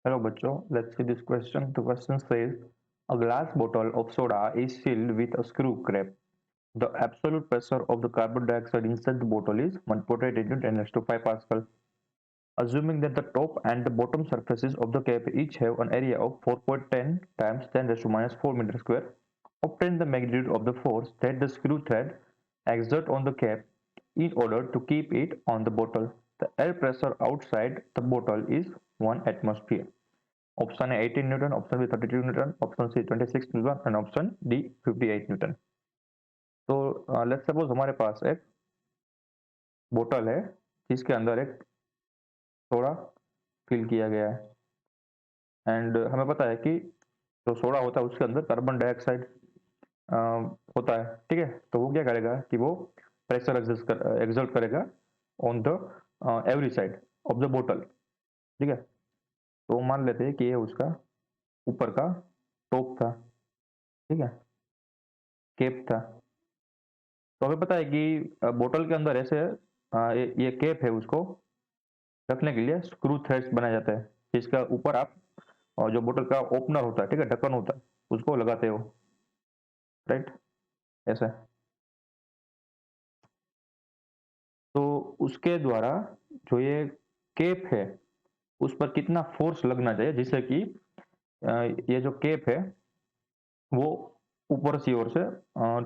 Hello बच्चों, let's see this question. The question says, a glass bottle of soda is filled with a screw cap. The absolute pressure of the carbon dioxide inside the bottle is 1.8 into 10 raised to 5 Pascal. Assuming that the top and the bottom surfaces of the cap each have an area of 4.10 times 10 raised to minus 4 meter square, obtain the magnitude of the force that the screw thread exert on the cap in order to keep it on the bottle. The air pressure outside the bottle is 1 atmosphere. Option है 18 newton, option B 32 newton, option C 26 newton and option D 58 newton. तो let's suppose हमारे पास एक बोतल है जिसके अंदर एक सोडा फिल किया गया है एंड हमें पता है कि जो सोडा होता है उसके अंदर कार्बन डाइऑक्साइड होता है। ठीक है, तो वो क्या करेगा कि वो प्रेशर एक्सर्ट करेगा on the every side of the बोतल। ठीक है, तो मान लेते हैं कि ये उसका ऊपर का टॉप था। ठीक है, केप था। तो हमें पता है कि बोतल के अंदर ऐसे ये कैप है, उसको रखने के लिए स्क्रू थ्रेड्स बनाया जाता है जिसका ऊपर आप जो बोतल का ओपनर होता है, ठीक है, ढक्कन होता है, उसको लगाते हो। राइट, ऐसे। तो उसके द्वारा जो ये कैप है उस पर कितना फोर्स लगना चाहिए जिससे कि ये जो कैप है वो ऊपर की ओर से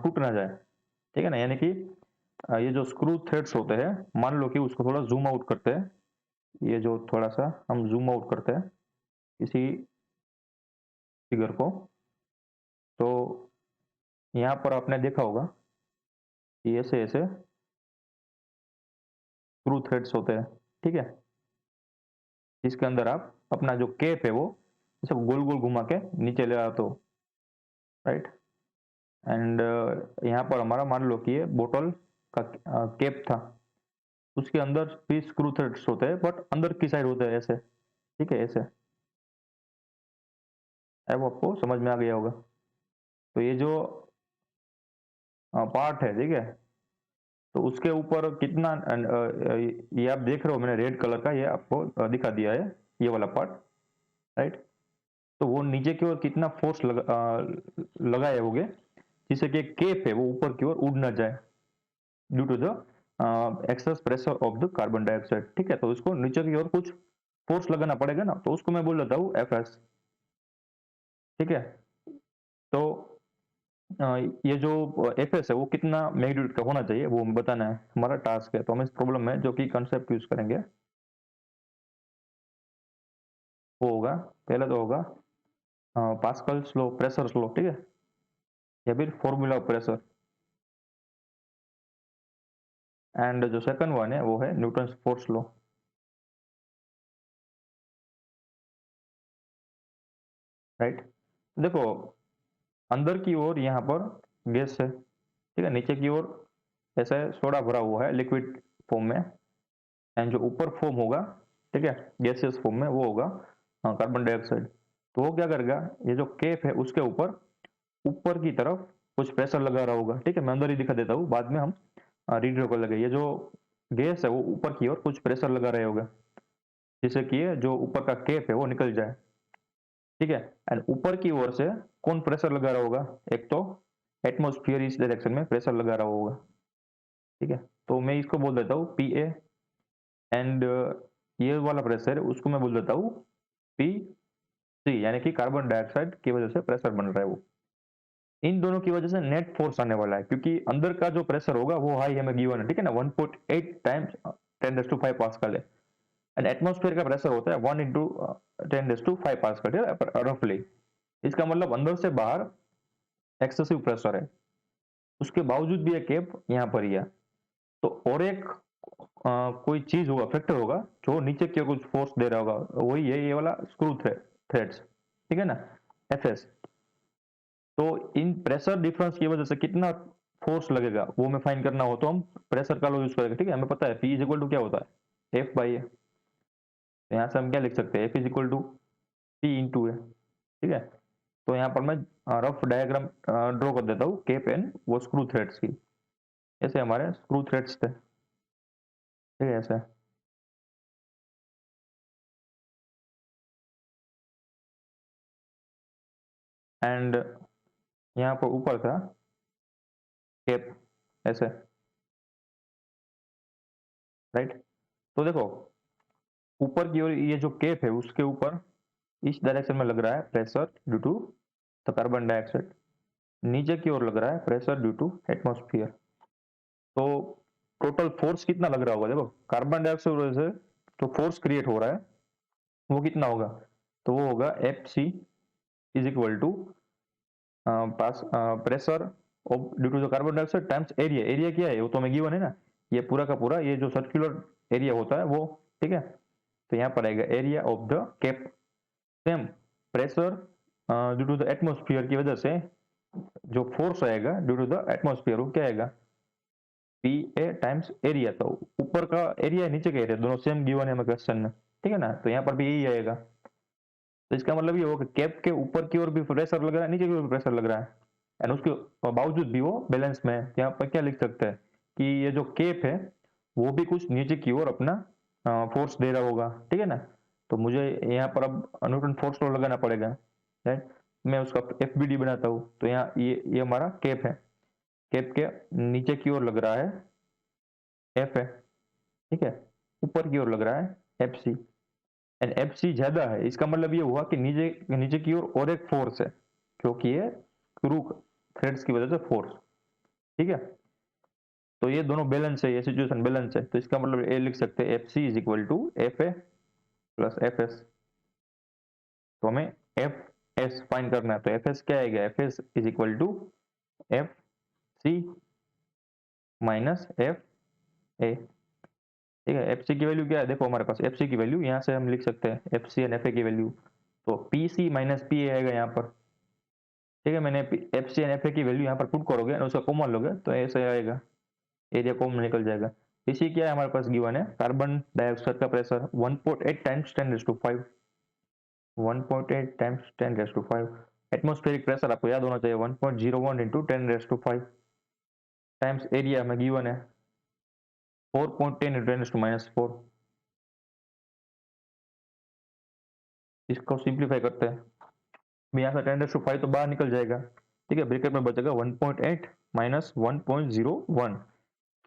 टूट ना जाए। ठीक है ना, यानी कि ये जो स्क्रू थ्रेड्स होते हैं, मान लो कि उसको थोड़ा जूम आउट करते हैं। ये जो थोड़ा सा हम जूम आउट करते हैं इसी फिगर को, तो यहाँ पर आपने देखा होगा कि ऐसे ऐसे स्क्रू थ्रेड्स होते हैं। ठीक है, इसके अंदर आप अपना जो कैप है वो सब गोल गोल घुमा के नीचे ले आते हो। राइट, एंड यहाँ पर हमारा मान लो कि ये बोतल का कैप था, उसके अंदर भी स्क्रू थ्रेड्स होते हैं बट अंदर की साइड होते हैं ऐसे। ठीक है, ऐसे। अब आपको समझ में आ गया होगा। तो ये जो पार्ट है, ठीक है, तो उसके ऊपर कितना ये आप देख रहे हो, मैंने रेड कलर का ये आपको दिखा दिया है, ये वाला पार्ट। राइट, तो वो नीचे की ओर कितना फोर्स लगाए होगे जिससे कि केप है वो ऊपर की ओर उड़ ना जाए due to the excess pressure of the carbon dioxide. ठीक है, तो उसको नीचे की ओर कुछ फोर्स लगाना पड़ेगा ना, तो उसको मैं बोल देता हूँ एफ एस। ठीक है, तो ये जो एफ एस है वो कितना मैग्नीट्यूड का होना चाहिए वो बताना है, हमारा टास्क है। तो हम इस प्रॉब्लम में जो कि कंसेप्ट यूज करेंगे वो होगा, पहला तो होगा पास्कल स्लो, प्रेशर स्लो। ठीक है, या फिर फॉर्मूला ऑफ प्रेशर। एंड जो सेकंड वन है वो है न्यूटन फोर्स लॉ। राइट, देखो अंदर की ओर यहाँ पर गैस है, ठीक है, नीचे की ओर ऐसा सोडा भरा हुआ है लिक्विड फॉर्म में, एंड जो ऊपर फॉर्म होगा, ठीक है, गैसियस फॉर्म में, वो होगा कार्बन डाइऑक्साइड। तो वो क्या करेगा, ये जो केप है उसके ऊपर की तरफ कुछ प्रेशर लगा रहा होगा। ठीक है, मैं अंदर ही दिखा देता हूँ, बाद में हम रीड को लगे। ये जो गैस है वो ऊपर की ओर कुछ प्रेशर लगा रहे होगा जिससे कि ये जो ऊपर का केप है वो निकल जाए। ठीक है, एंड ऊपर की ओर से कौन प्रेशर लगा रहा होगा, एक तो एटमोस्फियर इस डायरेक्शन में प्रेशर लगा रहा होगा। ठीक है, तो मैं इसको बोल देता हूँ पी ए, एंड ये वाला प्रेशर है उसको मैं बोल देता हूँ पी सी, यानी कि कार्बन डाइऑक्साइड की वजह से प्रेशर बन रहा है वो। इन दोनों की वजह से नेट फोर्स आने वाला है क्योंकि अंदर का जो प्रेशर होगा वो हाई हमें गिवन है। ठीक है ना, 1.8 टाइम्स 10⁵ पास्कल है, एंड एटमोस्फेयर का प्रेशर होता है 1 इंटू 10⁵ पास्कल रफली। इसका मतलब अंदर से बाहर एक्सेसिव प्रेशर है, उसके बावजूद भी ये कैप यहाँ पर ही है। तो और एक कोई चीज होगा, फैक्टर होगा जो नीचे की ओर कुछ फोर्स दे रहा होगा, वही है ये वाला स्क्रू थ्रेड्स। ठीक है ना, एफ एस। तो इन प्रेशर डिफरेंस की वजह से कितना फोर्स लगेगा वो मैं फाइन करना हो तो हम प्रेशर का लॉ यूज करेंगे। ठीक है, हमें पता है पी इज इक्वल टू क्या होता है, एफ बाई ए। तो यहाँ से हम क्या लिख सकते हैं, F is equal to P into A. ठीक है, तो यहाँ पर मैं रफ डायग्राम ड्रॉ कर देता हूँ केप एंड वो स्क्रू थ्रेड्स की। ऐसे हमारे स्क्रू थ्रेड्स थे। ठीक है, ऐसे। एंड यहाँ पर ऊपर था कैप ऐसे, राइट। तो देखो ऊपर की ओर ये जो कैप है उसके ऊपर इस डायरेक्शन में लग रहा है pressure due to the carbon dioxide, नीचे की ओर लग रहा है प्रेशर ड्यू टू एटमॉस्फेयर। तो टोटल फोर्स कितना लग रहा होगा, देखो कार्बन डाइऑक्साइड वजह से जो फोर्स क्रिएट हो रहा है वो कितना होगा, तो वो होगा F C is equal to पास pressure of due to the carbon dioxide times area. Area क्या है वो तो हमें गिवन है ना, ये पूरा का पूरा ये जो सर्कुलर एरिया होता है वो, ठीक है। तो यहाँ पर आएगा area of the cap, same pressure due to the atmosphere की वजह से जो फोर्स आएगा ड्यू टू द एटमोस्फियर वो क्या आएगा, पी ए टाइम्स एरिया। तो ऊपर का एरिया है नीचे का एरिया दोनों सेम गिवन है हमें क्वेश्चन में, ठीक है ना। तो यहाँ पर भी यही आएगा। तो इसका मतलब ये होगा कि कैप के ऊपर की ओर भी प्रेशर लग रहा है, नीचे की ओर भी प्रेशर लग रहा है, एंड उसके बावजूद भी वो बैलेंस में है। तो यहाँ पर क्या लिख सकते हैं कि ये जो कैप है वो भी कुछ नीचे की ओर अपना फोर्स दे रहा होगा, ठीक है ना। तो मुझे यहाँ पर अब न्यूटन फोर्स लॉ लगाना पड़ेगा, राइट। मैं उसका एफ बी डी बनाता हूँ। तो यहाँ ये हमारा कैप है, कैप के नीचे की ओर लग रहा है एफ है, ठीक है, ऊपर की ओर लग रहा है F C, and F C ज्यादा है। इसका मतलब ये हुआ कि नीचे नीचे की ओर और एक फोर्स है, क्योंकि ये स्क्रू थ्रेड्स की वजह से फोर्स, ठीक है। तो ये दोनों बैलेंस है, ये सिचुएशन बैलेंस है। तो इसका मतलब ये लिख सकते हैं F C is equal to F A plus F S. तो हमें एफ एस फाइंड करना है, तो एफ एस क्या आएगा, F S is equal to F C minus F A, ठीक है। एफ सी की वैल्यू क्या है, देखो हमारे पास एफ सी की वैल्यू यहाँ से हम लिख सकते हैं F C and F A की वैल्यू, तो P C minus P A आएगा यहाँ पर, ठीक है। मैंने F C and F A की वैल्यू यहाँ पर पुट करोगे और उसका कॉमन लोगे तो ऐसे आएगा, एरिया कॉमन निकल जाएगा। इसी क्या है हमारे पास गिवन है, कार्बन डाइऑक्साइड का pressure 1.8 times 10⁵, 1.8 times 10⁵। Atmospheric pressure आपको याद होना चाहिए 1.01 इंटू 10⁵ टाइम्स एरिया में गिवन है 4.10 इंटू 10⁻⁴। इसको सिंप्लीफाई करते हैं, यहाँ से 10⁵ तो बाहर निकल जाएगा, ठीक है। ब्रैकेट में बचेगा 1.8 माइनस 1.01,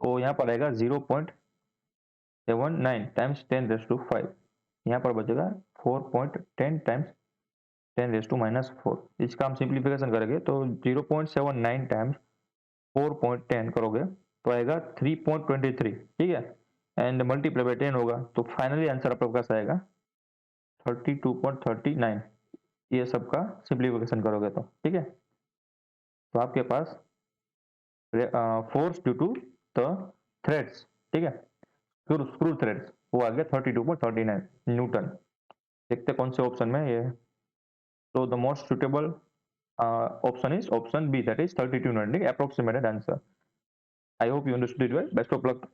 तो यहाँ पर आएगा 0.79 टाइम्स 10⁵। यहाँ पर बचेगा 4.10 टाइम्स 10⁻⁴। इसका हम सिंप्लीफिकेशन करेंगे तो 0.79 टाइम्स 4.10 करोगे तो आएगा 3.23, ठीक है, एंड मल्टीप्लाई बाय 10 होगा। तो फाइनली आंसर आपके पास आएगा 32.39, ये सबका सिंप्लीफिकेशन करोगे तो, ठीक है। तो आपके पास force due to the threads, ठीक है, स्क्रू थ्रेड्स, वो आ गया 32.39 न्यूटन। देखते कौन से ऑप्शन में ये, तो the most suitable option is option B, that is 32 Newton, approximated answer. I hope you understood it well. Best of luck.